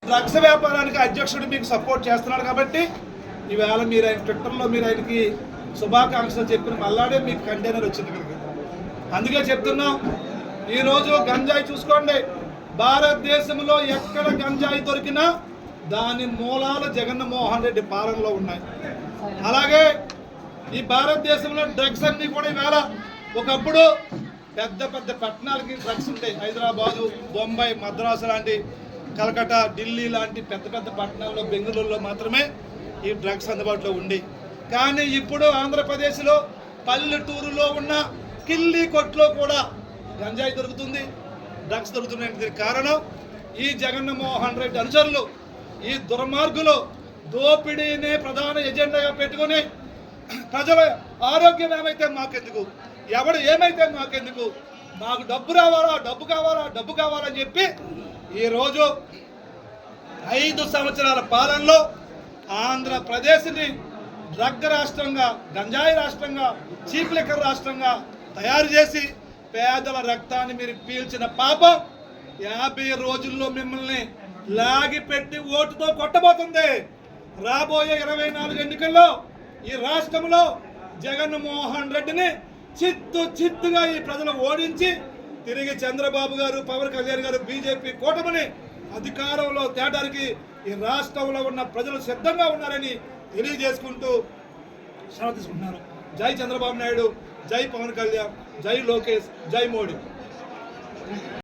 Drugs వ్యాపారానికి అధ్యక్షుడు మీకు సపోర్ట్ చేస్తున్నాడు కాబట్టి ఈవేళ మీరు ఆయన ట్విట్టర్లో మీరు ఆయనకి శుభాకాంక్షలు చెప్పిన మళ్ళాడే మీకు కంటైనర్ వచ్చింది కనుక అందుకే చెప్తున్నాం. ఈరోజు గంజాయి చూసుకోండి, భారతదేశంలో ఎక్కడ గంజాయి దొరికినా దాని మూలాలు జగన్మోహన్ రెడ్డి పాలనలో ఉన్నాయి. అలాగే ఈ భారతదేశంలో డ్రగ్స్ అన్నీ కూడా ఈవేళ ఒకప్పుడు పెద్ద పెద్ద పట్టణాలకి డ్రగ్స్ ఉంటాయి. హైదరాబాదు, బొంబాయి, మద్రాసు లాంటి, కలకత్తా, ఢిల్లీ లాంటి పెద్ద పెద్ద పట్టణాల్లో, బెంగళూరులో మాత్రమే ఈ డ్రగ్స్ అందుబాటులో ఉండి, కానీ ఇప్పుడు ఆంధ్రప్రదేశ్లో పల్లెటూరులో ఉన్న కిల్లీ కొట్లో కూడా గంజాయి దొరుకుతుంది, డ్రగ్స్ దొరుకుతున్నాయి. దీనికి కారణం ఈ జగన్మోహన్ రెడ్డి అనుచరులు, ఈ దుర్మార్గులు దోపిడీని ప్రధాన ఎజెండాగా పెట్టుకుని ప్రజల ఆరోగ్యం ఏమైతే మాకెందుకు, ఎవడు ఏమైతే మాకెందుకు, మాకు డబ్బు రావాలా, డబ్బు కావాలా, డబ్బు కావాలని చెప్పి ఈరోజు 5 సంవత్సరాల పాలనలో ఆంధ్రప్రదేశ్ని డ్రగ్ రాష్ట్రంగా, గంజాయి రాష్ట్రంగా, చీప్ లిక్కర్ రాష్ట్రంగా తయారు చేసి పేదల రక్తాన్ని మీరు పీల్చిన పాపం 50 రోజుల్లో మిమ్మల్ని లాగిపెట్టి ఓటుతో కొట్టబోతుంది. రాబోయే 24 ఎన్నికల్లో ఈ రాష్ట్రంలో జగన్మోహన్ రెడ్డిని చిత్తుగా ఈ ప్రజలు ఓడించి తిరిగి చంద్రబాబు గారు, పవన్ కళ్యాణ్ గారు, బీజేపీ కూటమిని అధికారంలో తేడానికి ఈ రాష్ట్రంలో ఉన్న ప్రజలు సిద్ధంగా ఉన్నారని తెలియజేసుకుంటూ సెలవు తీసుకుంటున్నారు. జై చంద్రబాబు నాయుడు, జై పవన్ కళ్యాణ్, జై లోకేష్, జై మోడీ.